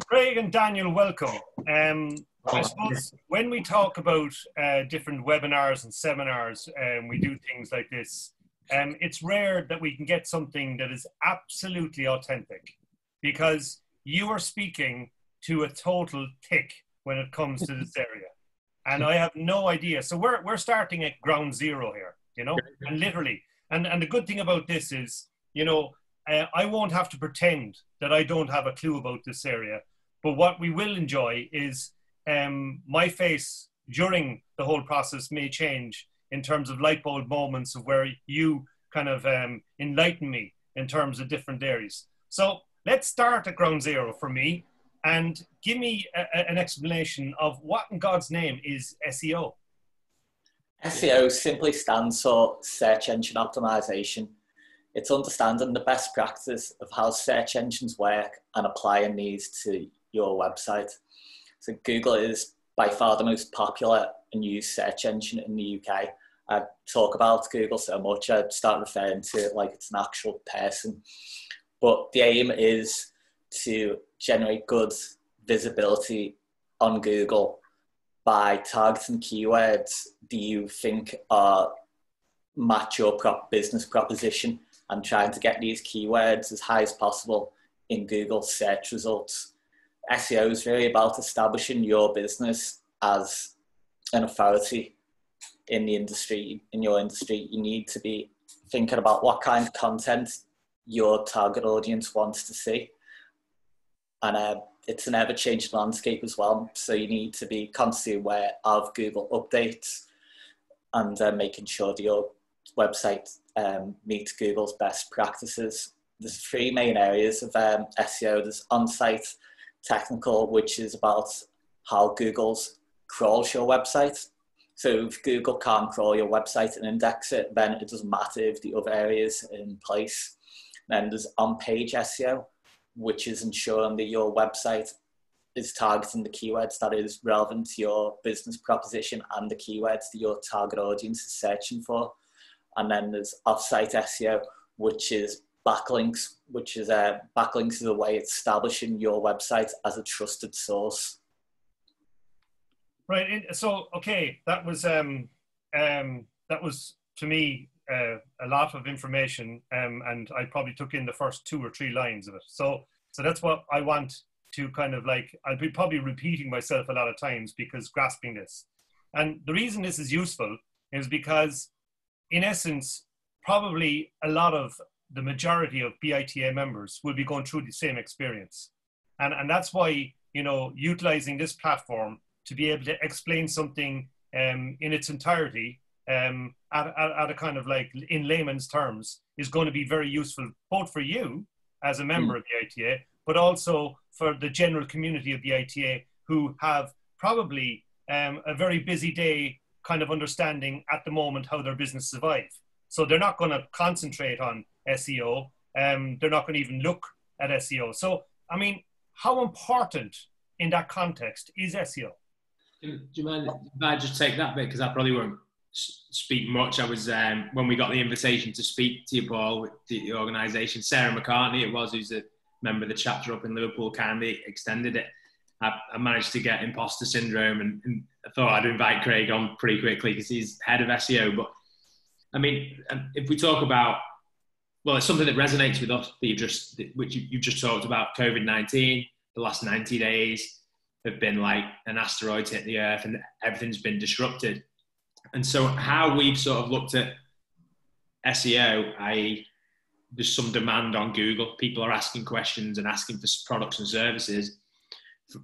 Craig and Daniel, welcome. I suppose when we talk about different webinars and seminars, we do things like this, it's rare that we can get something that is absolutely authentic, because you are speaking to a total tick when it comes to this area. And I have no idea. So we're starting at ground zero here, and literally. And the good thing about this is, I won't have to pretend that I don't have a clue about this area. But what we will enjoy is my face during the whole process may change in terms of light bulb moments of where you kind of enlighten me in terms of different areas. So let's start at ground zero for me and give me an explanation of what in God's name is SEO. SEO simply stands for search engine optimization. It's understanding the best practice of how search engines work and applying these to your website. So Google is by far the most popular and used search engine in the UK. I talk about Google so much, I start referring to it like it's an actual person. But the aim is to generate good visibility on Google by targeting keywords that you think match your business proposition, and trying to get these keywords as high as possible in Google search results. SEO is really about establishing your business as an authority in the industry. In your industry, you need to be thinking about what kind of content your target audience wants to see. And it's an ever-changing landscape as well. So you need to be constantly aware of Google updates and making sure that your website meets Google's best practices. There's three main areas of SEO. There's on-site technical, which is about how Google crawls your website. So if Google can't crawl your website and index it, then it doesn't matter if the other areas are in place. Then there's on-page SEO, which is ensuring that your website is targeting the keywords that is relevant to your business proposition and the keywords that your target audience is searching for. And then there's off-site SEO, which is backlinks, backlinks is a way of establishing your website as a trusted source. Right. So, okay, that was to me a lot of information, and I probably took in the first 2 or 3 lines of it. So that's what I want to kind of like. I'll be probably repeating myself a lot of times because grasping this. And the reason this is useful is because, in essence, probably a lot of the majority of BITA members will be going through the same experience. And that's why, utilizing this platform to be able to explain something in its entirety at a kind of like in layman's terms is going to be very useful, both for you as a member of the ITA, but also for the general community of the ITA who have probably a very busy day kind of understanding at the moment how their business survive. So they're not going to concentrate on SEO. They're not going to even look at SEO. So, I mean, how important in that context is SEO? Do you mind if I just take that bit? Because I probably won't speak much. I was, when we got the invitation to speak to you, Paul, with the organisation, Sarah McCartney, it was, who's a member of the chapter up in Liverpool, kindly extended it. I managed to get imposter syndrome, and I thought I'd invite Craig on pretty quickly because he's head of SEO. But I mean, if we talk about, well, it's something that resonates with us, which you've just talked about, COVID-19, the last 90 days have been like an asteroid hit the earth and everything's been disrupted. And so how we've sort of looked at SEO, i.e. there's some demand on Google, people are asking questions and asking for products and services.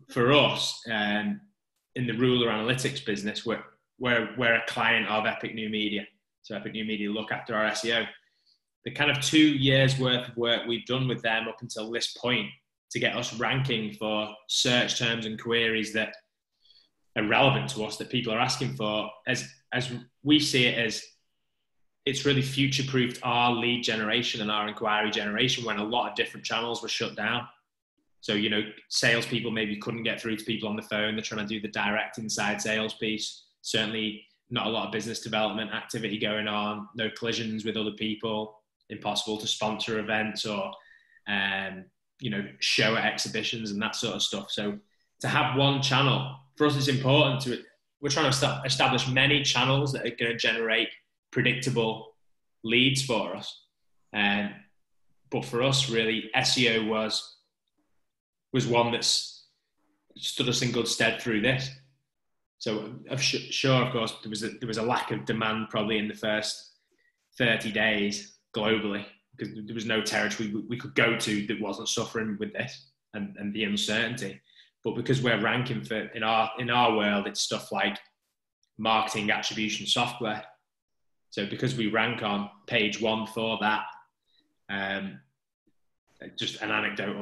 For us, in the ruler analytics business, we're a client of Epic New Media. So Epic New Media look after our SEO. The kind of 2 years worth of work we've done with them up until this point to get us ranking for search terms and queries that are relevant to us, that people are asking for, as we see it, as it's really future-proofed our lead generation and our inquiry generation when a lot of different channels were shut down. So, salespeople maybe couldn't get through to people on the phone. They're trying to do the direct inside sales piece. Certainly not a lot of business development activity going on, no collisions with other people, impossible to sponsor events or show at exhibitions and that sort of stuff. So to have one channel, for us, it's important we're trying to establish many channels that are going to generate predictable leads for us. But for us, really, SEO was one that's stood us in good stead through this. So sure, of course, there was a lack of demand probably in the first 30 days globally, because there was no territory we could go to that wasn't suffering with this and the uncertainty. But because we're ranking for, in our world, it's stuff like marketing attribution software. So because we rank on page 1 for that, just an anecdote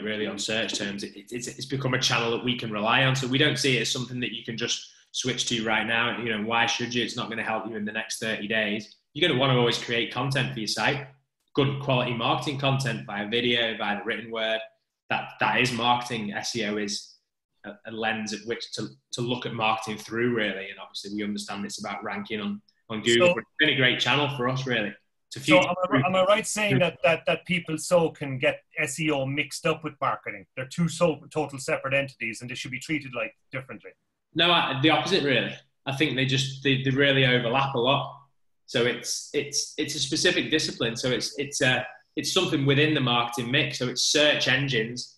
really on search terms, it's become a channel that we can rely on. So we don't see it as something that you can just switch to right now. Why should you? It's not going to help you in the next 30 days. You're going to want to always create content for your site, good quality marketing content via video, via the written word. That is marketing. SEO is a lens at which to look at marketing through, really. And obviously we understand it's about ranking on Google, but it's been a great channel for us, really. So am I right saying that people can get SEO mixed up with marketing? They're two total separate entities and they should be treated like differently? No, the opposite, really. I think they really overlap a lot. So it's a specific discipline. So it's something within the marketing mix. So it's search engines.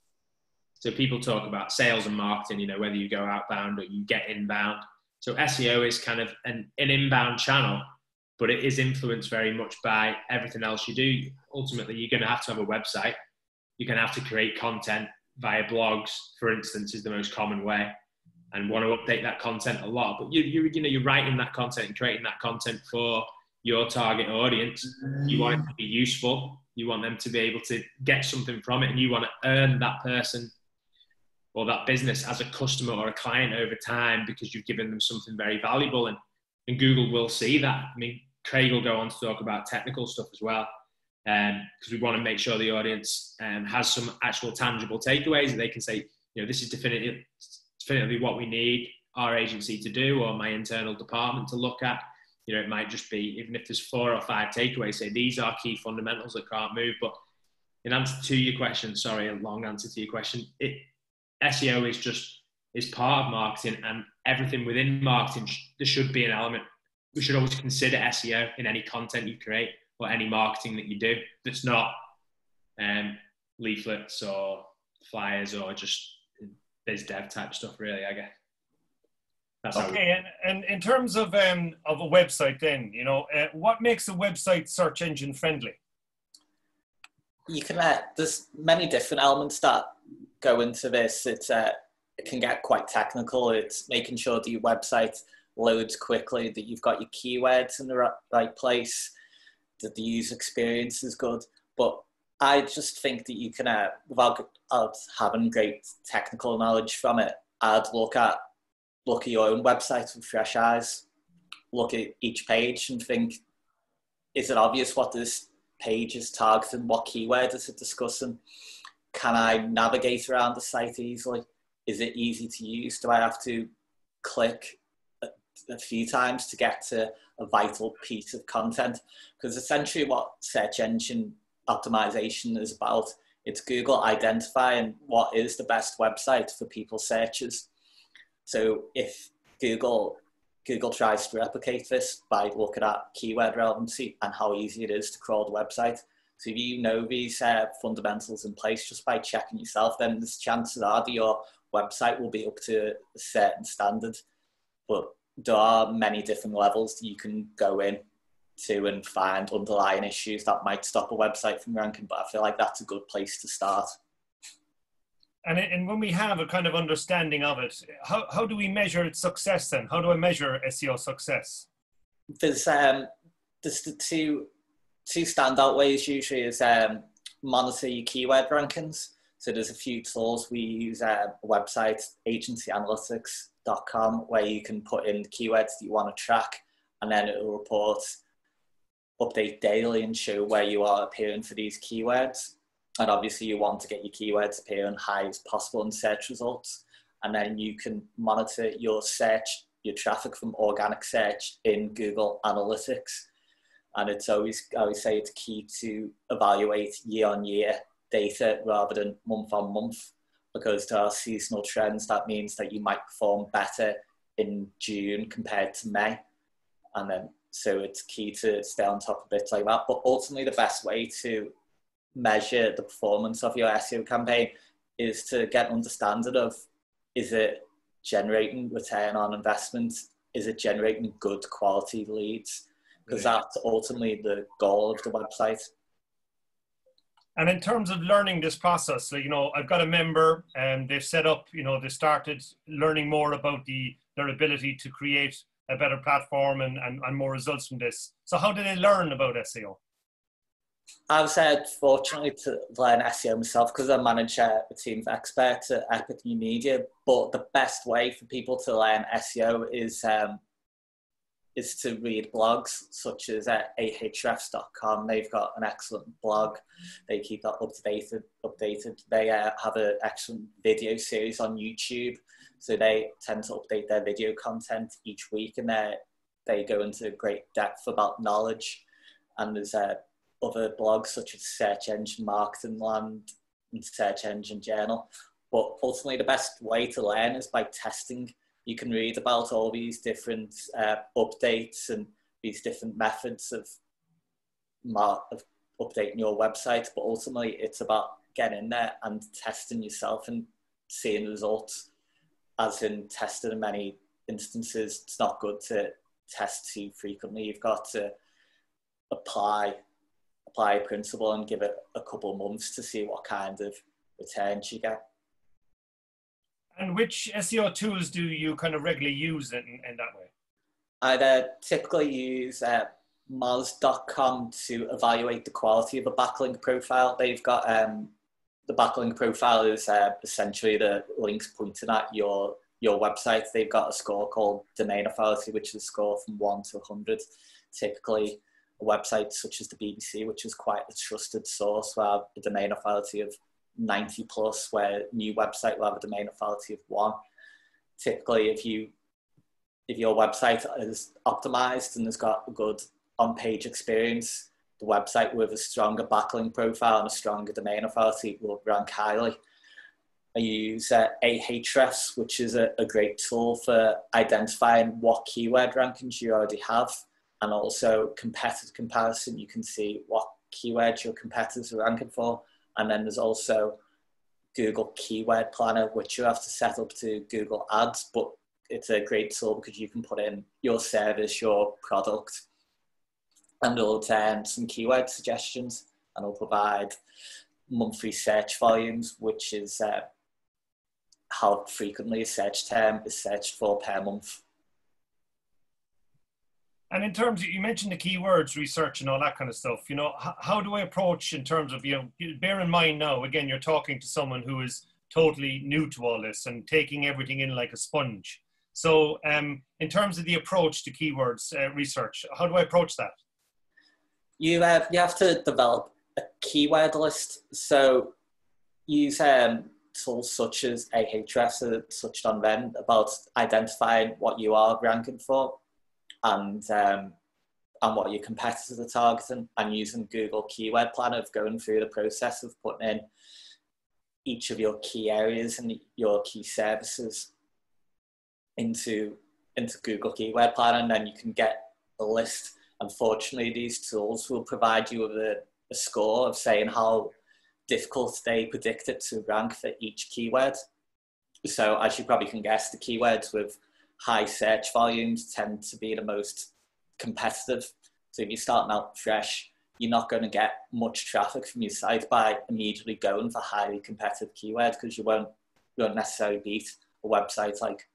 So people talk about sales and marketing, whether you go outbound or you get inbound. So SEO is kind of an inbound channel, but it is influenced very much by everything else you do. Ultimately, you're going to have a website. You're going to have to create content via blogs, for instance, is the most common way, and want to update that content a lot. But you're writing that content and creating that content for your target audience. You want it to be useful. You want them to be able to get something from it, and you want to earn that person or that business as a customer or a client over time because you've given them something very valuable. And Google will see that. I mean, Craig will go on to talk about technical stuff as well, because we want to make sure the audience has some actual tangible takeaways that they can say, this is definitively what we need our agency to do, or my internal department to look at. It might just be, even if there's 4 or 5 takeaways, say these are key fundamentals that can't move. But in answer to your question, sorry, a long answer to your question, SEO is part of marketing, and everything within marketing, there should be an element. We should always consider SEO in any content you create or any marketing that you do that's not leaflets or flyers or just biz dev type stuff, really, I guess. That's okay, and in terms of a website then, what makes a website search engine friendly? You can, there's many different elements that go into this. It can get quite technical. It's making sure that your website loads quickly, that you've got your keywords in the right place, that the user experience is good. But I just think that you can, without having great technical knowledge from it, I'd look at your own website with fresh eyes, look at each page and think, is it obvious what this page is targeting? What keyword is it discussing? Can I navigate around the site easily? Is it easy to use? Do I have to click a few times to get to a vital piece of content? Because essentially what search engine optimization is about, it's Google identifying what is the best website for people's searches. So if Google tries to replicate this by looking at keyword relevancy and how easy it is to crawl the website. So if you know these fundamentals in place just by checking yourself, then there's chances are that your website will be up to a certain standard. But there are many different levels that you can go in to and find underlying issues that might stop a website from ranking. But I feel like that's a good place to start. And when we have a kind of understanding of it, how do we measure its success then? How do I measure SEO success? There's the two standout ways usually is monitor your keyword rankings. So there's a few tools. We use a website, agencyanalytics.com, where you can put in the keywords that you want to track, and then it will update daily and show where you are appearing for these keywords. And obviously you want to get your keywords appearing high as possible in search results. And then you can monitor your traffic from organic search in Google Analytics. And it's I always say it's key to evaluate year on year data rather than month on month, because there are seasonal trends. That means that you might perform better in June compared to May. And then, so it's key to stay on top of bits like that. But ultimately, the best way to measure the performance of your SEO campaign is to get an understanding of, is it generating return on investment? Is it generating good quality leads? Because that's ultimately the goal of the website. And in terms of learning this process, so, you know, I've got a member and they've set up, you know, they started learning more about their ability to create a better platform and more results from this. So how did they learn about SEO? I was fortunately to learn SEO myself because I manage a team of experts at Epic New Media. But the best way for people to learn SEO is to read blogs such as ahrefs.com. They've got an excellent blog. They keep that updated. They have an excellent video series on YouTube. So they tend to update their video content each week, and they go into great depth about knowledge. And there's other blogs such as Search Engine Marketing Land and Search Engine Journal. But ultimately, the best way to learn is by testing. You can read about all these different updates and these different methods of updating your website, but ultimately it's about getting in there and testing yourself and seeing results. As in testing in many instances, it's not good to test too frequently. You've got to apply a principle and give it a couple of months to see what kind of returns you get. And which SEO tools do you kind of regularly use in that way? I typically use moz.com to evaluate the quality of a backlink profile. They've got the backlink profile is essentially the links pointing at your website. They've got a score called domain authority, which is a score from 1 to 100. Typically, a website such as the BBC, which is quite a trusted source, will have a domain authority of 90 plus, where a new website will have a domain authority of 1. Typically, if your website is optimized and has got a good on-page experience, the website with a stronger backlink profile and a stronger domain authority will rank highly. I use Ahrefs, which is a great tool for identifying what keyword rankings you already have, and also competitor comparison. You can see what keywords your competitors are ranking for. And then there's also Google Keyword Planner, which you have to set up to Google Ads, but it's a great tool because you can put in your service, your product, and it'll turn some keyword suggestions, and it'll provide monthly search volumes, which is how frequently a search term is searched for per month. And in terms of, you mentioned the keywords research and all that kind of stuff, you know, how do I approach in terms of, you know, bear in mind now, again, you're talking to someone who is totally new to all this and taking everything in like a sponge. So in terms of the approach to keywords research, how do I approach that? You have to develop a keyword list. So use tools such as Ahrefs, that touched on then, about identifying what you are ranking for, and what your competitors are targeting, and using Google Keyword Planner of going through the process of putting in each of your key areas and your key services into Google Keyword Planner, and then you can get a list. Unfortunately, these tools will provide you with a score of saying how difficult they predict it to rank for each keyword. So as you probably can guess, the keywords with high search volumes tend to be the most competitive. So if you're starting out fresh, you're not going to get much traffic from your site by immediately going for highly competitive keywords, because you won't necessarily beat a website like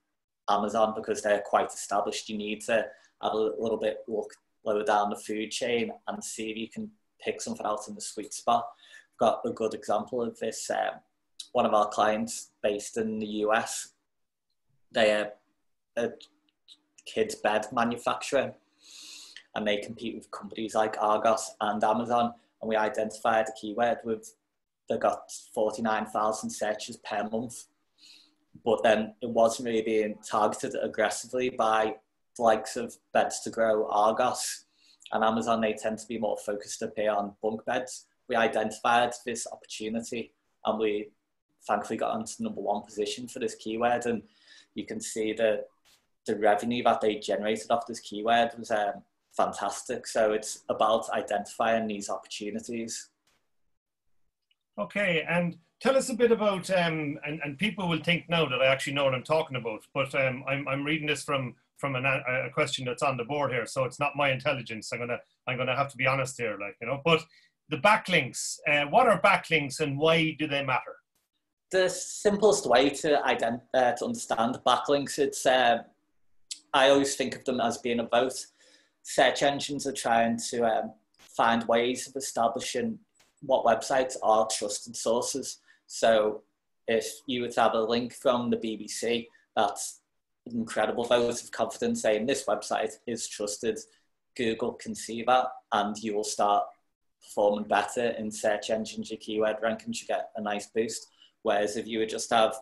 Amazon because they're quite established. You need to have a little bit look lower down the food chain and see if you can pick something out in the sweet spot. I've got a good example of this. One of our clients based in the US, they are a kids' bed manufacturer, and they compete with companies like Argos and Amazon. And we identified a keyword they got 49,000 searches per month, but then it wasn't really being targeted aggressively by the likes of Beds to Grow, Argos, and Amazon. They tend to be more focused up here on bunk beds, we identified this opportunity, and we thankfully got onto the #1 position for this keyword. And you can see that the revenue that they generated off this keyword was fantastic. So it's about identifying these opportunities. Okay, and tell us a bit about, and people will think now that I actually know what I'm talking about, but I'm reading this from a question that's on the board here, so it's not my intelligence. I'm gonna have to be honest here, like, you know. But the backlinks, what are backlinks and why do they matter? The simplest way to understand backlinks, it's I always think of them as being a vote. Search engines are trying to find ways of establishing what websites are trusted sources. So if you were to have a link from the BBC, that's an incredible vote of confidence saying this website is trusted. Google can see that, and you will start performing better in search engines. Your keyword rankings, you get a nice boost. Whereas if you would just have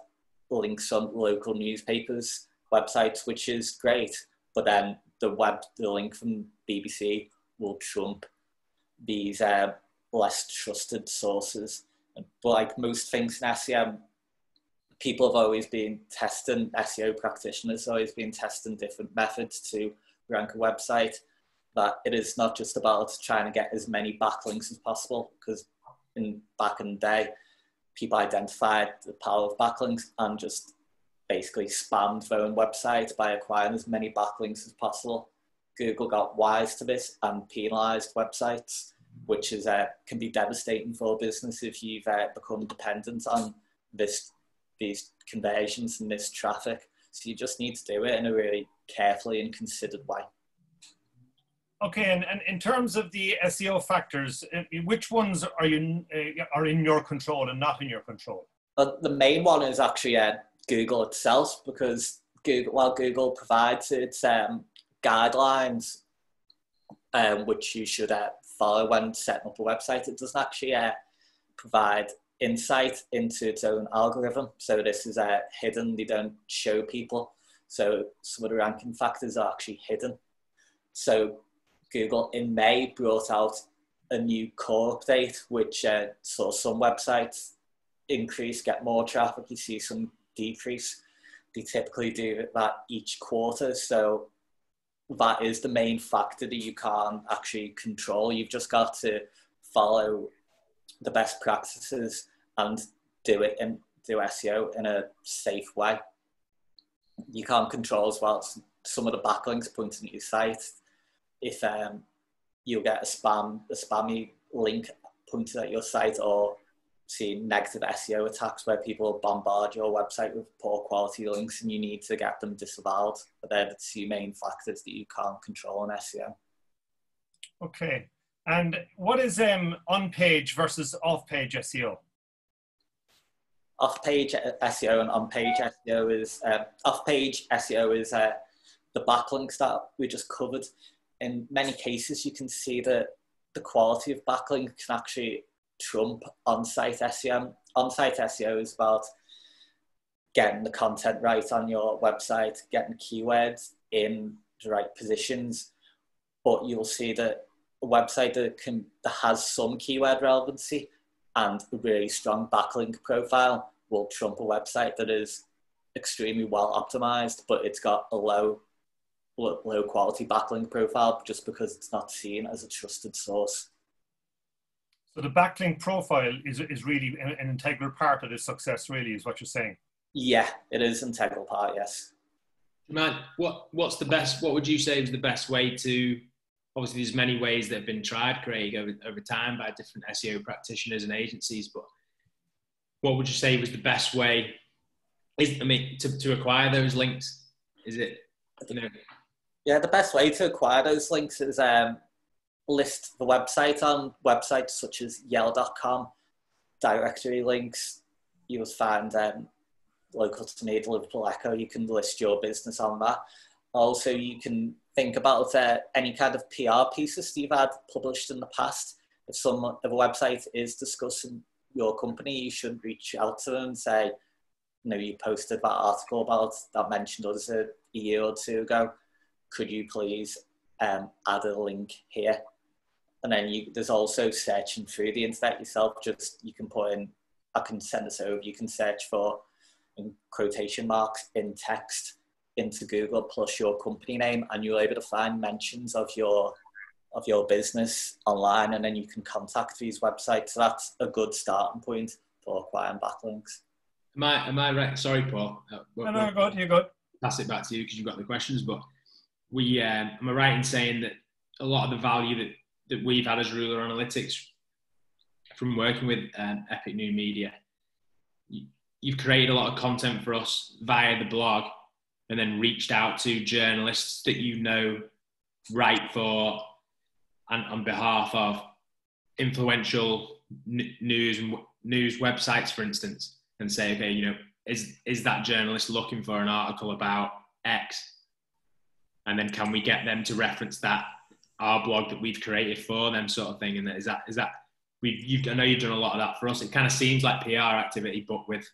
links on local newspapers, websites, which is great, but then the link from BBC will trump these less trusted sources. But like most things in SEO, people have always been testing, SEO practitioners have always been testing different methods to rank a website. That it is not just about trying to get as many backlinks as possible, because back in the day, people identified the power of backlinks and just basically spammed their own website by acquiring as many backlinks as possible. Google got wise to this and penalized websites, which is can be devastating for a business if you've become dependent on these conversions and this traffic. So you just need to do it in a really carefully and considered way. Okay, and in terms of the SEO factors, which ones are in your control and not in your control? The main one is actually Google itself, because Google provides its guidelines, which you should follow when setting up a website, it doesn't actually provide insight into its own algorithm. So this is hidden, they don't show people. So some of the ranking factors are actually hidden. So Google in May brought out a new core update, which saw some websites increase, get more traffic, you see some decrease. They typically do that each quarter. So that is the main factor that you can't actually control. You've just got to follow the best practices and do SEO in a safe way. You can't control as well some of the backlinks pointing at your site. If you'll get a spammy link pointed at your site, or see negative SEO attacks where people bombard your website with poor quality links and you need to get them disavowed. But they're the two main factors that you can't control in SEO. Okay. And what is on-page versus off-page SEO? Off-page SEO and on-page SEO is off-page SEO is the backlinks that we just covered. In many cases, you can see that the quality of backlink can actually trump on-site SEO. On-site SEO is about getting the content right on your website, getting keywords in the right positions. But you'll see that a website that has some keyword relevancy and a really strong backlink profile will trump a website that is extremely well optimized, but it's got a low quality backlink profile just because it's not seen as a trusted source. So the backlink profile is really an integral part of this success, really, is what you're saying? Yeah, it is an integral part, yes. Man, what would you say is the best way to, obviously there's many ways that have been tried, Craig, over time by different SEO practitioners and agencies, but what would you say was the best way to acquire those links? Is it, Yeah, the best way to acquire those links is list the website on websites such as yell.com, directory links. You'll find local to me, the Liverpool Echo, you can list your business on that. Also, you can think about any kind of PR pieces that you've had published in the past. If a website is discussing your company, you should reach out to them and say, you posted that article that mentioned us a year or two ago. Could you please add a link here? And then there's also searching through the internet yourself. Just you can put in, I can send this over. You can search for, in quotation marks, in text into Google plus your company name, and you're able to find mentions of your business online, and then you can contact these websites. So that's a good starting point for acquiring backlinks. Am I right? Sorry, Paul. No, you're good. Pass it back to you because you've got the questions. But am I right in saying that a lot of the value that we've had as Ruler Analytics from working with Epic New Media, you've created a lot of content for us via the blog, and then reached out to journalists that you know write for and on behalf of influential news websites, for instance, and say, okay, you know, is that journalist looking for an article about X? And then can we get them to reference our blog that we've created for them, sort of thing? And I know you've done a lot of that for us. It kind of seems like PR activity, but with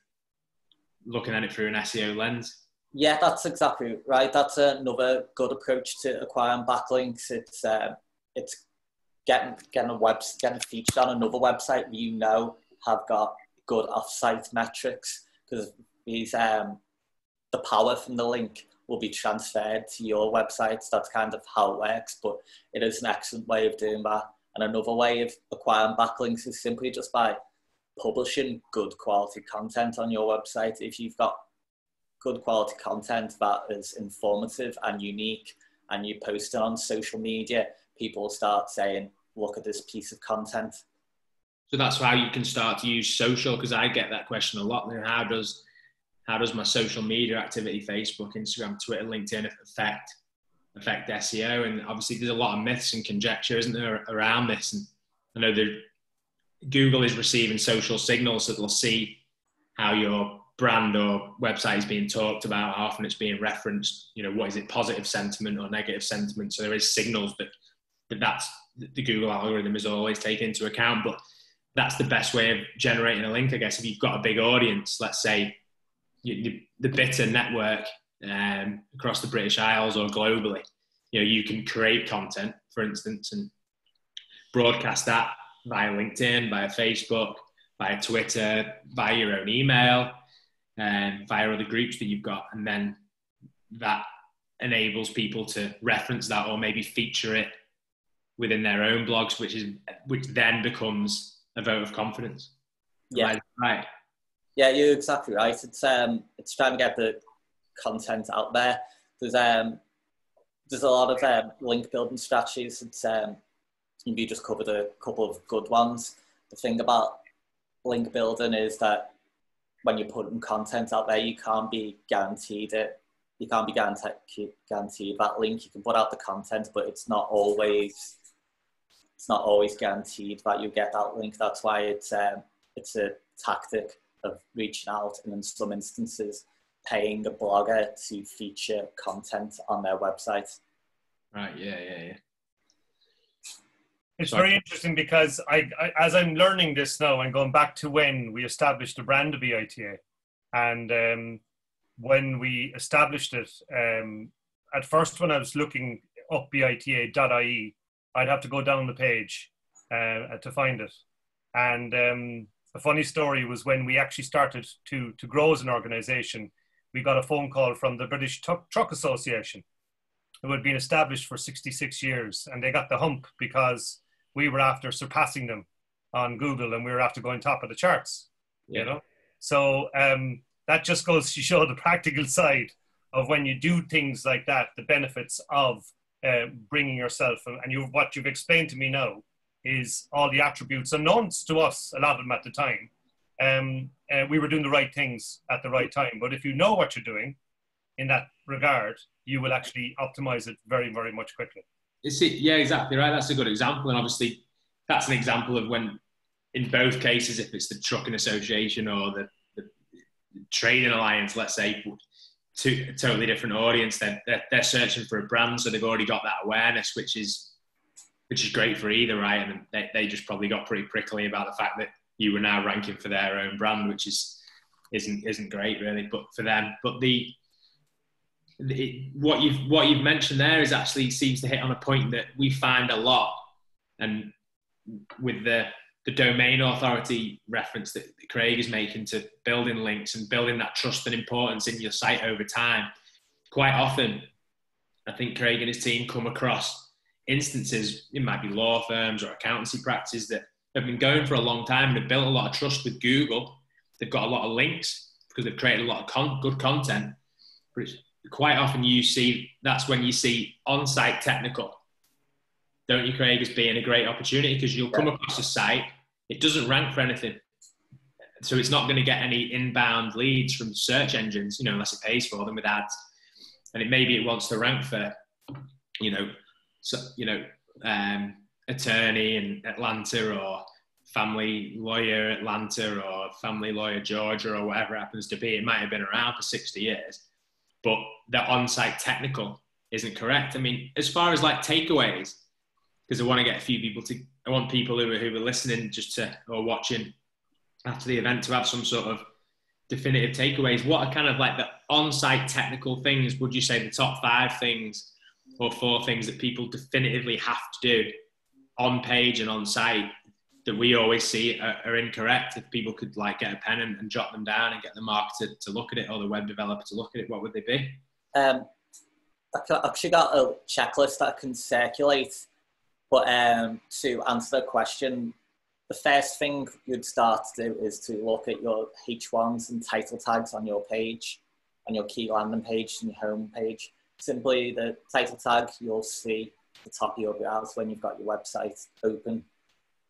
looking at it through an SEO lens. Yeah, that's exactly right. That's another good approach to acquiring backlinks. It's getting featured on another website that you know have got good off-site metrics, because these the power from the link will be transferred to your websites. That's kind of how it works, but it is an excellent way of doing that. And another way of acquiring backlinks is simply just by publishing good quality content on your website. If you've got good quality content that is informative and unique, and you post it on social media, people will start saying, look at this piece of content. So that's how you can start to use social, because I get that question a lot. How does my social media activity, Facebook, Instagram, Twitter, LinkedIn, affect SEO? And obviously there's a lot of myths and conjecture, isn't there, around this? And I know that Google is receiving social signals that will see how your brand or website is being talked about, how often it's being referenced, you know, what is it, positive sentiment or negative sentiment? So there is signals that's the Google algorithm is always taken into account, but that's the best way of generating a link, I guess. If you've got a big audience, let's say the Bitter network across the British Isles or globally, you know, you can create content, for instance, and broadcast that via LinkedIn, via Facebook, via Twitter, via your own email, and via other groups that you've got. And then that enables people to reference that or maybe feature it within their own blogs, which then becomes a vote of confidence. Yeah. Right. Yeah, you're exactly right. It's trying to get the content out there. There's a lot of link building strategies. You just covered a couple of good ones. The thing about link building is that when you're putting content out there, you can't be guaranteed it. You can't be guaranteed that link. You can put out the content, but it's not always guaranteed that you get that link. That's why it's a tactic of reaching out, and in some instances paying a blogger to feature content on their website. Right. Yeah. It's very interesting because I as I'm learning this now, I'm going back to when we established the brand of BITA. And when we established it, at first when I was looking up bita.ie, I'd have to go down the page to find it. And the funny story was when we actually started to grow as an organization, we got a phone call from the British Truck Association, who had been established for 66 years. And they got the hump because we were after surpassing them on Google, and we were after going top of the charts, you know? So that just goes to show the practical side of when you do things like that, the benefits of bringing yourself, and what you've explained to me now is all the attributes unknown to us, a lot of them at the time. We were doing the right things at the right time. But if you know what you're doing in that regard, you will actually optimize it very, very much quickly. Yeah, exactly right. That's a good example. And obviously that's an example of when, in both cases, if it's the Trucking Association or the Trading Alliance, let's say, to a totally different audience, they're searching for a brand. So they've already got that awareness, which is great for either, right? And they just probably got pretty prickly about the fact that you were now ranking for their own brand, which isn't great really, but for them. But what you've mentioned there is actually seems to hit on a point that we find a lot And with the domain authority reference that Craig is making to building links and building that trust and importance in your site over time, quite often, I think Craig and his team come across instances, it might be law firms or accountancy practices that have been going for a long time and have built a lot of trust with Google. They've got a lot of links because they've created a lot of good content. But quite often that's when you see on-site technical, don't you, Craig, as being a great opportunity, because you'll come across a site, it doesn't rank for anything. So it's not going to get any inbound leads from search engines, unless it pays for them with ads. And maybe it wants to rank for, attorney in Atlanta, or family lawyer Atlanta, or family lawyer Georgia, or whatever it happens to be. It might have been around for 60 years, but the on-site technical isn't correct. I mean, as far as like takeaways, because I want to get I want people who are listening or watching after the event to have some sort of definitive takeaways. What are kind of like the on-site technical things, would you say the top 5 things or 4 things that people definitively have to do on page and on site that we always see are incorrect? If people could like get a pen and jot them down and get the marketer to look at it, or the web developer to look at it, what would they be? I've actually got a checklist that I can circulate, but to answer the question, the first thing you'd start to do is to look at your H1s and title tags on your page, on your key landing page and your home page. Simply the title tag you'll see at the top of your browser when you've got your website open.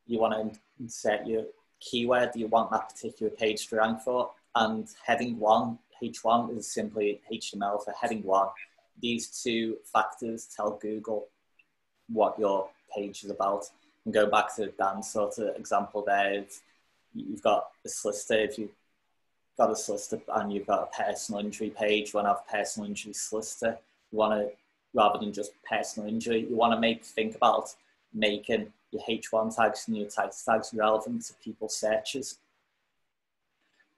You want to insert your keyword you want that particular page to rank for. And heading 1, H1, is simply HTML for heading 1. These 2 factors tell Google what your page is about. And go back to Dan's sort of example there, if you've got a solicitor, if you've got a solicitor and you've got a personal injury page, you want to have a personal injury solicitor, you want to, rather than just personal injury, you want to think about making your H1 tags and your title tags relevant to people's searches.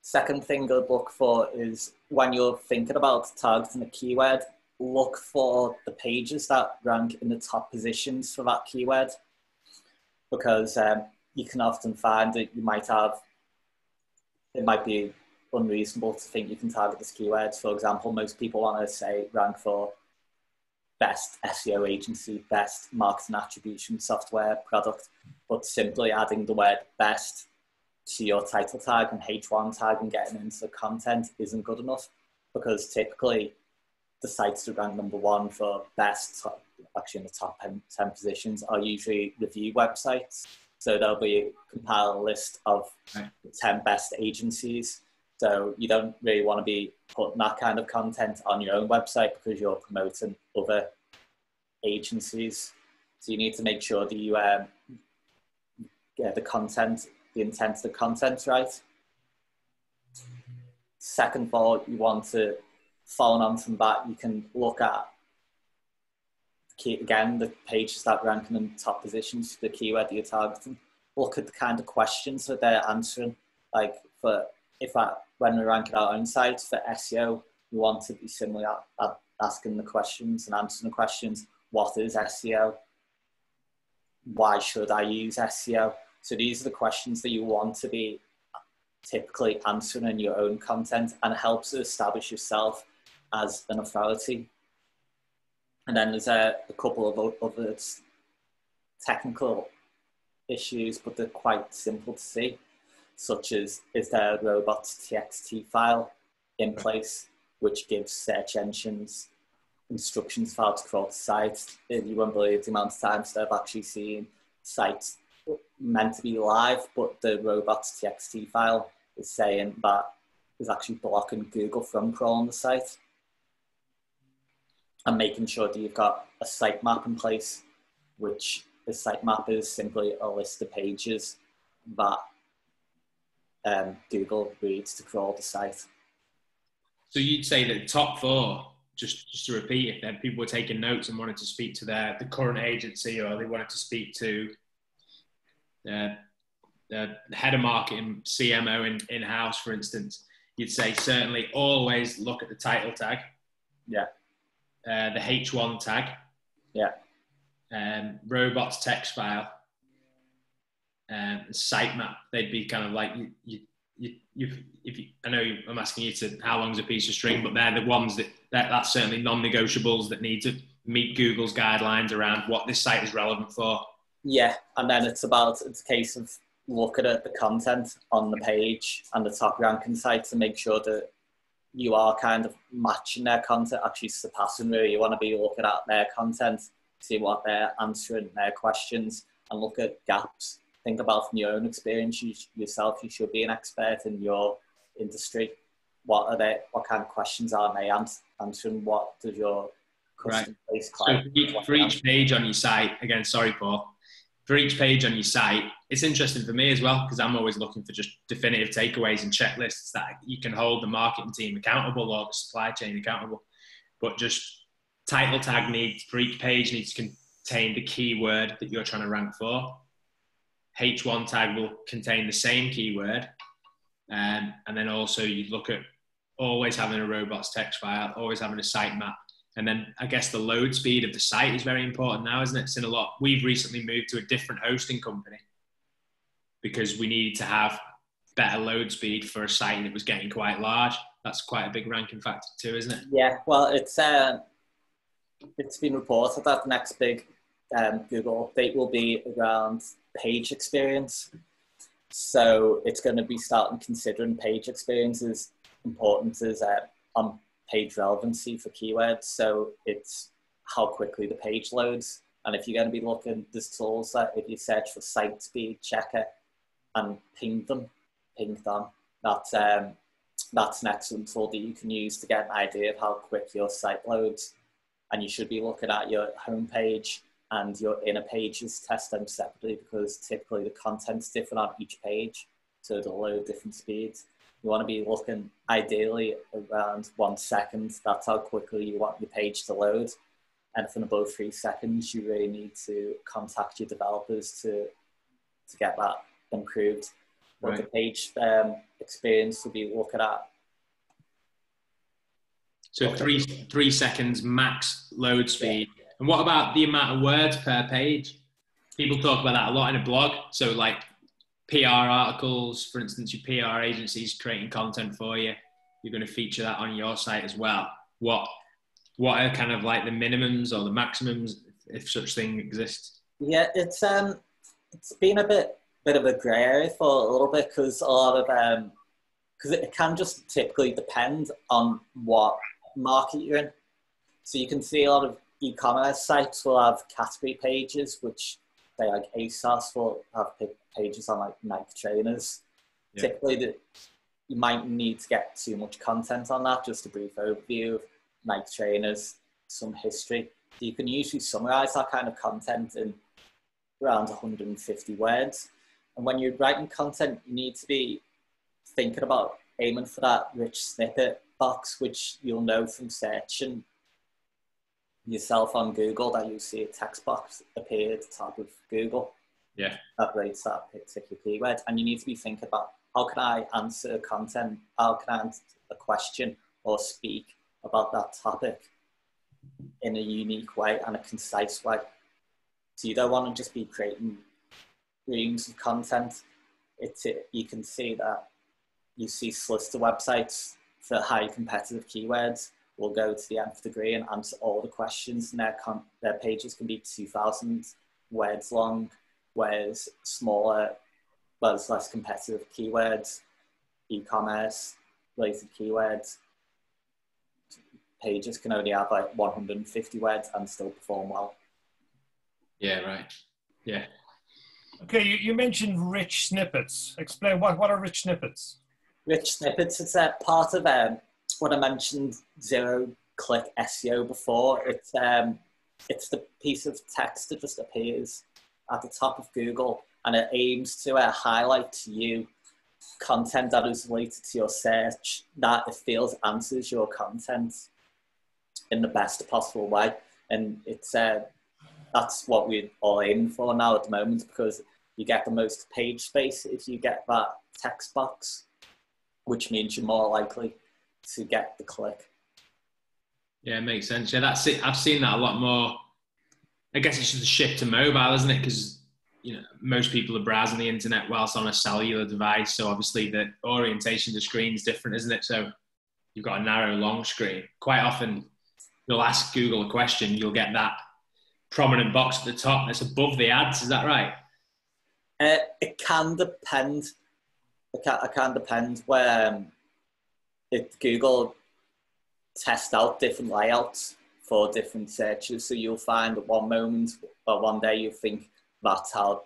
Second thing I'd look for is, when you're thinking about targeting a keyword, look for the pages that rank in the top positions for that keyword, because you can often find that it might be unreasonable to think you can target this keyword. For example, most people want to say rank for best SEO agency, best marketing attribution software product, but simply adding the word best to your title tag and H1 tag and getting into the content isn't good enough, because typically the sites that rank number 1 for best, actually in the top 10 positions, are usually review websites. So there'll be compile a list of the 10 best agencies. So you don't really want to be putting that kind of content on your own website, because you're promoting other agencies. So you need to make sure that you get the intent of the content right. Second of all, you want to, following on from that, you can look at, again, the pages that rank in the top positions, the keyword that you're targeting. Look at the kind of questions that they're answering. Like when we're ranking our own sites for SEO, we want to be similar at asking the questions and answering the questions. What is SEO? Why should I use SEO? So these are the questions that you want to be typically answering in your own content, and it helps to establish yourself as an authority. And then there's a couple of other technical issues, but they're quite simple to see, such as, is there a robots.txt file in place which gives search engines instructions for how to crawl the site? You won't believe the amount of times that I've actually seen sites meant to be live, but the robots.txt file is saying that is actually blocking Google from crawling the site. And making sure that you've got a sitemap in place, which the sitemap is simply a list of pages that Google reads to crawl the site. So you'd say that top 4, just to repeat, if then people were taking notes and wanted to speak to the current agency, or they wanted to speak to the head of marketing, CMO in-house, for instance, you'd say certainly always look at the title tag. Yeah. The H1 tag. Yeah. Robots text file. sitemap, they'd be kind of like I know I'm asking you to how long's a piece of string, but they're the ones that's certainly non-negotiables that need to meet Google's guidelines around what this site is relevant for. Yeah, and then it's a case of looking at the content on the page and the top ranking sites to make sure that you are kind of matching their content, actually surpassing where you want to be looking at their content, see what they're answering, their questions, and look at gaps. Think about from your own experience, yourself, you should be an expert in your industry. What kind of questions are they answering? What does your custom base client? So for each page on your site, again, sorry, Paul, for each page on your site, it's interesting for me as well, because I'm always looking for just definitive takeaways and checklists that you can hold the marketing team accountable or the supply chain accountable. But just title tag for each page needs to contain the keyword that you're trying to rank for. H1 tag will contain the same keyword. And then also you look at always having a robots text file, always having a sitemap. And then I guess the load speed of the site is very important now, isn't it? It's in a lot. We've recently moved to a different hosting company because we needed to have better load speed for a site that was getting quite large. That's quite a big ranking factor too, isn't it? Yeah, well, it's been reported that the next big Google update will be around page experience. So it's going to be starting considering page experience as important as on page relevancy for keywords. So it's how quickly the page loads. And if you're going to be looking, there's tools that if you search for site speed checker and ping them, that's an excellent tool that you can use to get an idea of how quick your site loads. And you should be looking at your homepage and your inner pages, test them separately because typically the content's different on each page, so they'll load different speeds. You want to be looking ideally around 1 second. That's how quickly you want your page to load. Anything above 3 seconds, you really need to contact your developers to get that improved. But right. The page experience will be looking at. So 3 seconds max load speed. Yeah. And what about the amount of words per page? People talk about that a lot in a blog. So like PR articles, for instance, your PR agency's creating content for you. You're going to feature that on your site as well. What are kind of like the minimums or the maximums, if such thing exists? Yeah, it's been a bit of a grey area for a little bit because a lot of because it can just typically depend on what market you're in. So you can see a lot of e-commerce sites will have category pages, which they like ASOS will have pages on like Nike trainers. Yeah. Typically, you might need to get too much content on that, just a brief overview of Nike trainers, some history. You can usually summarize that kind of content in around 150 words. And when you're writing content, you need to be thinking about aiming for that rich snippet box, which you'll know from searching yourself on Google that you'll see a text box appear at the top of Google. Yeah. That rates that particular keyword. And you need to be thinking about how can I answer content, how can I answer a question or speak about that topic in a unique way and a concise way. So you don't want to just be creating reams of content. You can see that you see solicitor websites for highly competitive keywords will go to the nth degree and answer all the questions, and their pages can be 2,000 words long, whereas less competitive keywords, e-commerce related keywords, pages can only have like 150 words and still perform well. Yeah, right. Yeah. Okay, you mentioned rich snippets. Explain what are rich snippets? Rich snippets, it's a part of what I mentioned, zero-click SEO before. It's the piece of text that just appears at the top of Google, and it aims to highlight to you content that is related to your search that it feels answers your content in the best possible way. And it's that's what we're all aiming for now at the moment, because you get the most page space if you get that text box, which means you're more likely to get the click. Yeah, it makes sense. Yeah, that's it. I've seen that a lot more. I guess it's just a shift to mobile, isn't it? Because most people are browsing the internet whilst on a cellular device. So obviously the orientation of the screen is different, isn't it? So you've got a narrow, long screen. Quite often you'll ask Google a question, you'll get that prominent box at the top that's above the ads. Is that right? It can depend. It can depend where if Google test out different layouts for different searches. So you'll find at one moment or one day you think that's how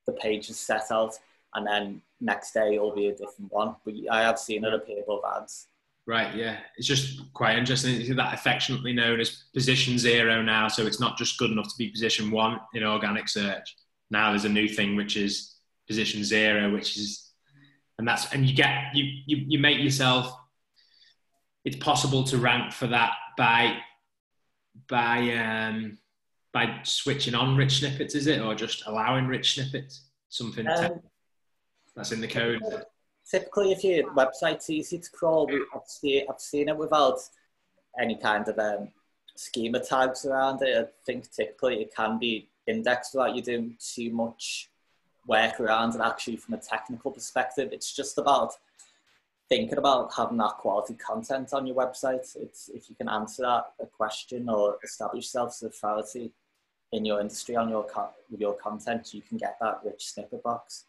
the page is set out, and then next day it'll be a different one. But I have seen it appear above ads. Right, yeah. It's just quite interesting. It's that affectionately known as position 0 now. So it's not just good enough to be position 1 in organic search. Now there's a new thing which is position 0, which is, and you make yourself, it's possible to rank for that by switching on rich snippets, is it? Or just allowing rich snippets? Something that's in the code. Typically, if your website's easy to crawl, I've seen it without any kind of schema tags around it. I think typically it can be indexed without you doing too much work around it. Actually, from a technical perspective, it's just about thinking about having that quality content on your website. It's if you can answer that a question or establish yourself as authority in your industry on with your content, you can get that rich snippet box.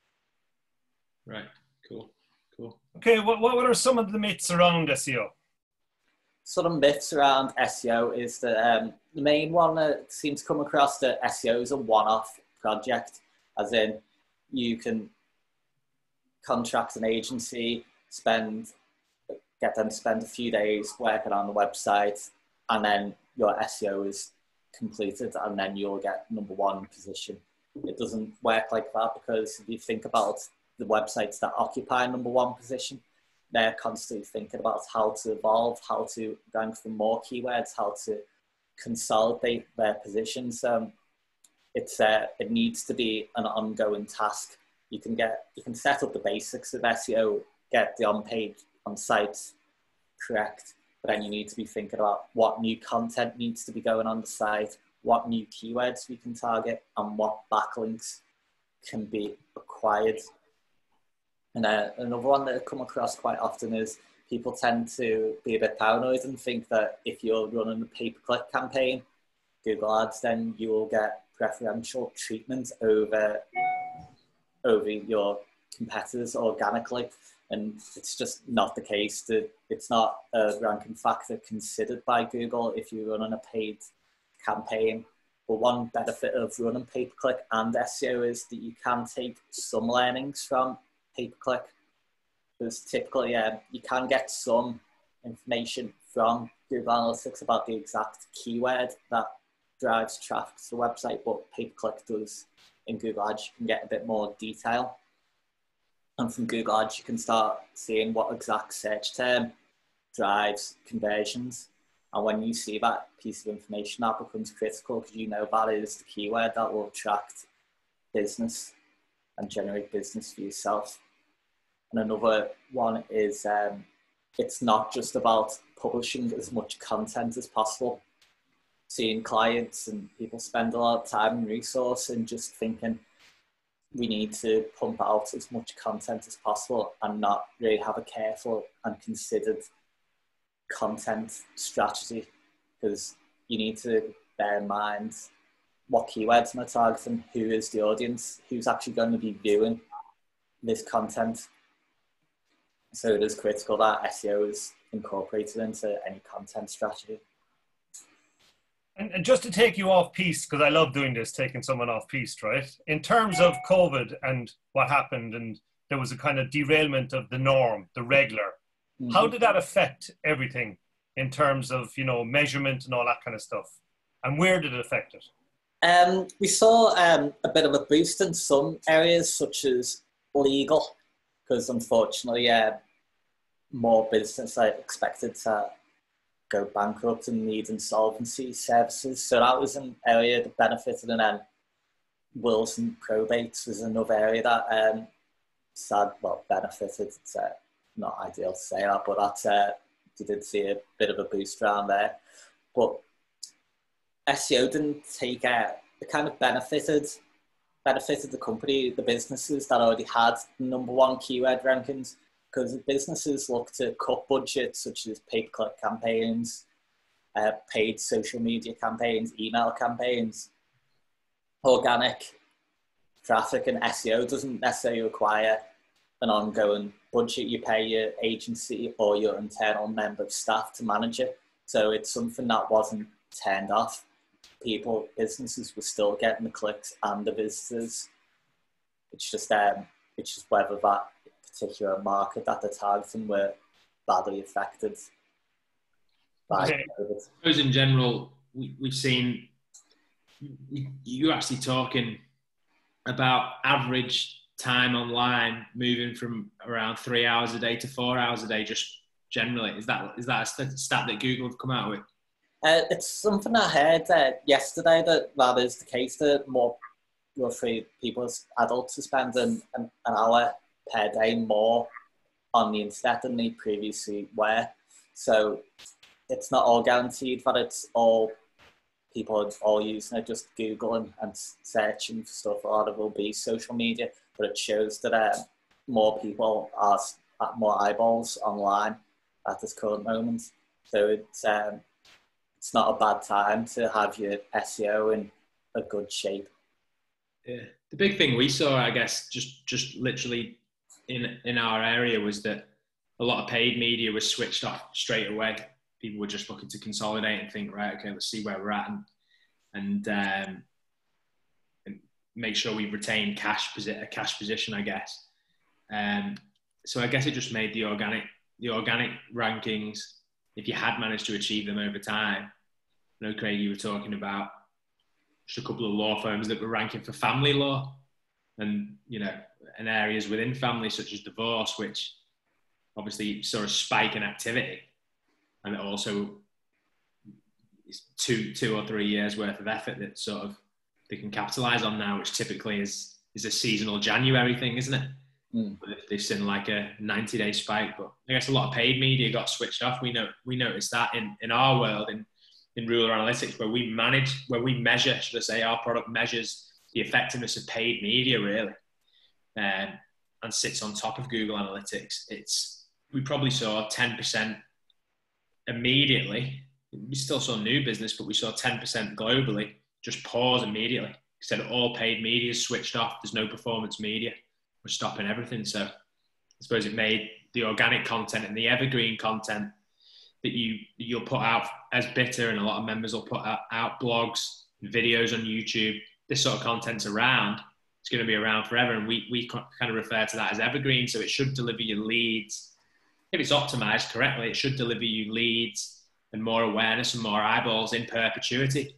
Right. Cool. Okay, what are some of the myths around SEO? Sort of myths around SEO is that the main one that seems to come across that SEO is a one-off project, as in you can contract an agency, get them to spend a few days working on the website, and then your SEO is completed, and then you'll get #1 position. It doesn't work like that, because if you think about the websites that occupy #1 position, they're constantly thinking about how to evolve, how to rank for more keywords, how to consolidate their positions. It needs to be an ongoing task. You can set up the basics of SEO, get the on-site correct, but then you need to be thinking about what new content needs to be going on the site, what new keywords we can target, and what backlinks can be acquired. And another one that I come across quite often is people tend to be a bit paranoid and think that if you're running a pay-per-click campaign, Google Ads, then you will get preferential treatment over your competitors organically. And it's just not the case. It's not a ranking factor considered by Google if you're running a paid campaign. But one benefit of running pay-per-click and SEO is that you can take some learnings from pay-per-click, because typically you can get some information from Google Analytics about the exact keyword that drives traffic to the website, but pay-per-click does in Google Ads. You can get a bit more detail, and from Google Ads you can start seeing what exact search term drives conversions, and when you see that piece of information, that becomes critical, because you know that is the keyword that will attract business and generate business for yourself. And another one is it's not just about publishing as much content as possible. Seeing clients and people spend a lot of time and resource and just thinking we need to pump out as much content as possible and not really have a careful and considered content strategy, because you need to bear in mind what keywords am I targeting, who is the audience, who's actually going to be viewing this content. So it is critical that SEO is incorporated into any content strategy. And just to take you off piste, because I love doing this, taking someone off piste, right? In terms of COVID and what happened, and there was a kind of derailment of the norm, the regular. Mm-hmm. How did that affect everything in terms of, measurement and all that kind of stuff? And where did it affect it? We saw a bit of a boost in some areas, such as legal, because unfortunately, more business are expected to go bankrupt and need insolvency services. So that was an area that benefited, and then wills and probates was another area that benefited. It's not ideal to say that, but you did see a bit of a boost around there. But SEO didn't take it kind of benefited benefited the company, the businesses that already had the #1 keyword rankings, because businesses look to cut budgets such as pay-per-click campaigns, paid social media campaigns, email campaigns. Organic traffic and SEO doesn't necessarily require an ongoing budget. You pay your agency or your internal member of staff to manage it. So it's something that wasn't turned off. Businesses were still getting the clicks and the visitors. It's just whether that particular market that they're targeting were badly affected by COVID. I suppose in general, we've seen you actually talking about average time online moving from around 3 hours a day to 4 hours a day, just generally. Is that a stat that Google have come out with? It's something I heard yesterday that is the case, that more roughly adults are spending an hour per day more on the internet than they previously were. So it's not all guaranteed that it's all people are all using it, just Googling and searching for stuff. A lot of it will be social media, but it shows that more people are more eyeballs online at this current moment. So it's not a bad time to have your SEO in a good shape. Yeah, the big thing we saw, I guess, just literally in our area was that a lot of paid media was switched off straight away. People were just looking to consolidate and think, right, okay, let's see where we're at and make sure we retain a cash position, I guess. So I guess it just made the organic rankings, if you had managed to achieve them over time. I know, Craig, you were talking about just a couple of law firms that were ranking for family law and, and areas within family such as divorce, which obviously saw a spike in activity. And it also is two or 3 years worth of effort that sort of they can capitalize on now, which typically is a seasonal January thing, isn't it? But if they've seen like a 90-day spike, but I guess a lot of paid media got switched off. We noticed that in our world, in rural analytics, where we measure, should I say, our product measures the effectiveness of paid media really, and sits on top of Google Analytics. We probably saw 10% immediately. We still saw new business, but we saw 10% globally just pause immediately. Instead of all paid media is switched off, there's no performance media. We're stopping everything. So I suppose it made the organic content and the evergreen content that you'll put out as bitter, and a lot of members will put out blogs, videos on YouTube. This sort of content's around. It's going to be around forever, and we kind of refer to that as evergreen. So it should deliver you leads. If it's optimized correctly, it should deliver you leads and more awareness and more eyeballs in perpetuity,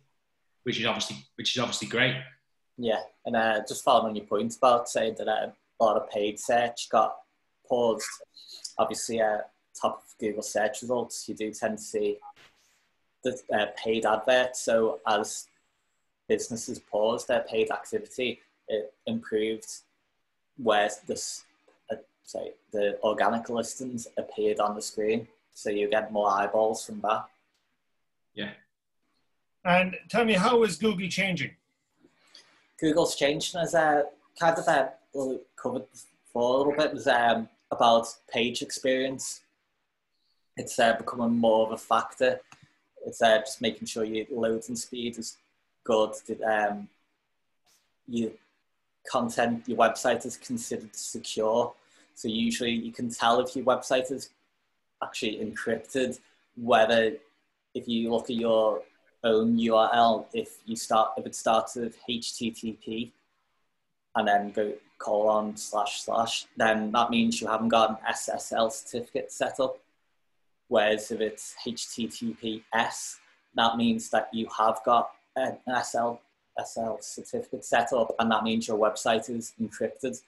which is obviously great. Yeah, and just following on your point about saying that a lot of paid search got paused. Obviously, top of Google search results, you do tend to see the paid adverts. So as businesses paused their paid activity, it improved where the organic listings appeared on the screen. So you get more eyeballs from that. Yeah. And tell me, how is Google changing? Google's changing, as kind of covered before a little bit, was about page experience. It's becoming more of a factor. It's just making sure your loading speed is good. Your content, your website is considered secure. So usually you can tell if your website is actually encrypted, whether if you look at your own URL, if it starts with HTTP and then go : / then that means you haven't got an SSL certificate set up. Whereas if it's HTTPS, that means that you have got an SSL certificate set up, and that means your website is encrypted.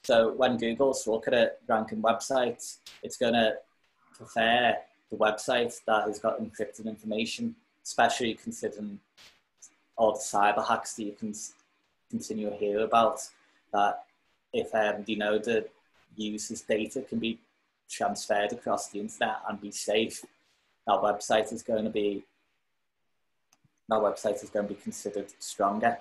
So when Google's look at it, ranking websites, it's going to prefer the website that has got encrypted information, especially considering all the cyber hacks that you can continue to hear about, that if the user's data can be transferred across the internet and be safe, that website is going to be considered stronger.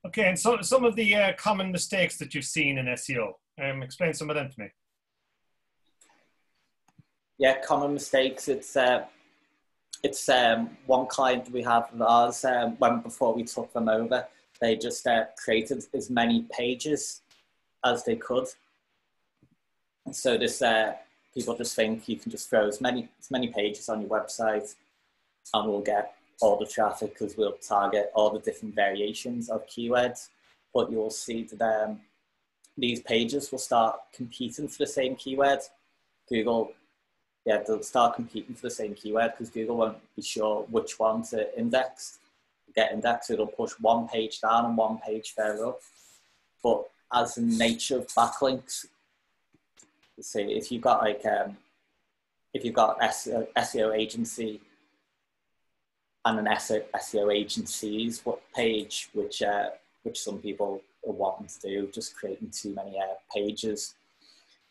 Okay, and so some of the common mistakes that you've seen in SEO, explain some of them to me. Yeah, common mistakes. It's one client we have of ours, before we took them over, they just created as many pages as they could. So this people just think you can just throw as many pages on your website and we'll get all the traffic because we'll target all the different variations of keywords. But you'll see that these pages will start competing for the same keyword. Google, yeah, they'll start competing for the same keyword because Google won't be sure which one to get indexed. It'll push one page down and one page further up. But as the nature of backlinks, say if you've got like SEO agency and an SEO agency's page, which some people are wanting to do, just creating too many pages.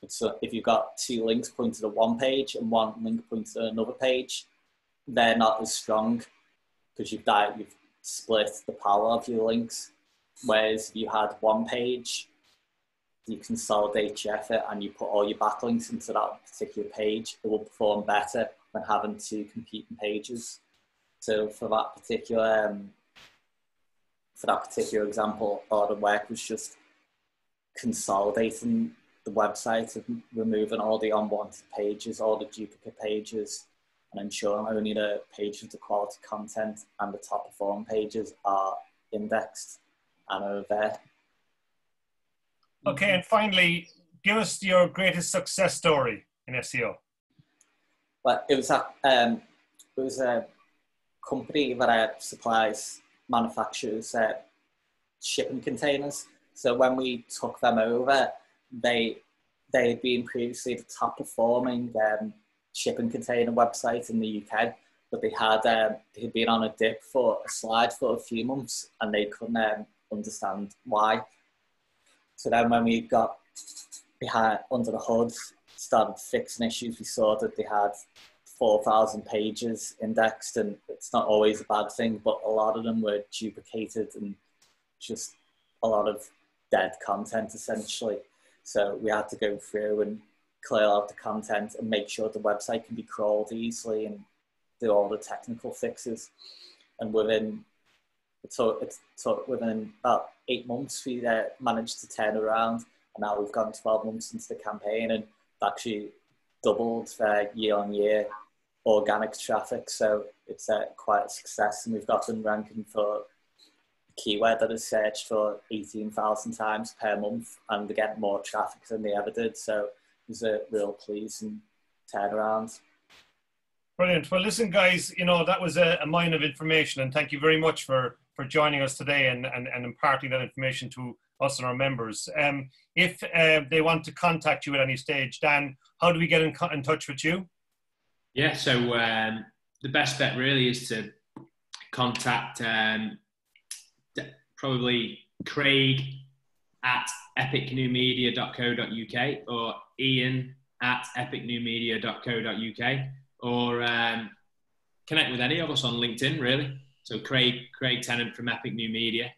So if you've got 2 links pointing to one page and 1 link pointing to another page, they're not as strong because you've split the power of your links. Whereas if you had one page, you consolidate your effort and you put all your backlinks into that particular page, it will perform better than having 2 competing pages. So for that particular example, all the work was just consolidating the website and removing all the unwanted pages, all the duplicate pages, and ensuring only the pages with quality content and the top performing pages are indexed and are there. Okay, and finally, give us your greatest success story in SEO. Well, it was a company that manufactures shipping containers. So when we took them over, they had been previously the top performing shipping container website in the UK, but they had been on a dip for a slide for a few months and they couldn't understand why. So then when we got behind under the hood, started fixing issues, we saw that they had 4,000 pages indexed, and it's not always a bad thing, but a lot of them were duplicated and just a lot of dead content essentially. So we had to go through and clear out the content and make sure the website can be crawled easily and do all the technical fixes. And within about 8 months, we managed to turn around, and now we've gone 12 months into the campaign and actually doubled year on year organic traffic. So it's quite a success, and we've got them ranking for a keyword that is searched for 18,000 times per month, and they get more traffic than they ever did. So it was a real pleasing turnaround. Brilliant. Well, listen, guys, you know, that was a mine of information, and thank you very much for joining us today and imparting that information to us and our members. If they want to contact you at any stage, Dan, how do we get in touch with you? Yeah, so the best bet really is to contact probably Craig at epicnewmedia.co.uk or Ian at epicnewmedia.co.uk, or connect with any of us on LinkedIn, really. So Craig Tennant from Epic New Media.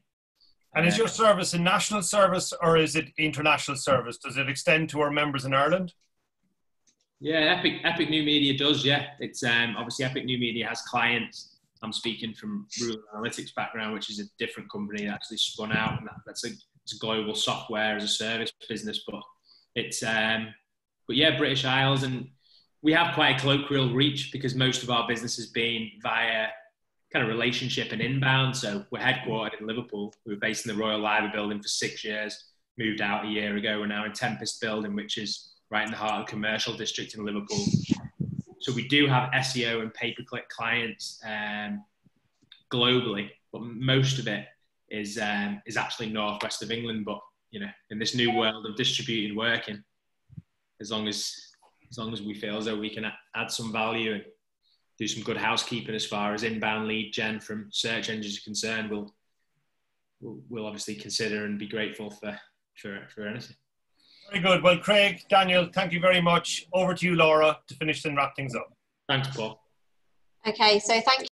And is your service a national service or is it international service? Does it extend to our members in Ireland? Yeah, Epic New Media does, yeah. It's obviously Epic New Media has clients. I'm speaking from Rural Analytics background, which is a different company that actually spun out, and it's a global software as a service business, but it's but yeah, British Isles, and we have quite a colloquial reach because most of our business has been via kind of relationship and inbound. So we're headquartered in Liverpool. We were based in the Royal Library building for 6 years, moved out a year ago. We're now in Tempest building, which is right in the heart of the commercial district in Liverpool. So we do have SEO and pay-per-click clients globally, but most of it is actually northwest of England. But you know, in this new world of distributed working, as long as we feel as though we can add some value and do some good housekeeping as far as inbound lead gen from search engines are concerned, we'll obviously consider and be grateful for anything. Very good. Well, Craig, Daniel, thank you very much. Over to you, Laura, to finish and wrap things up. Thanks, Paul. Okay, so thank you.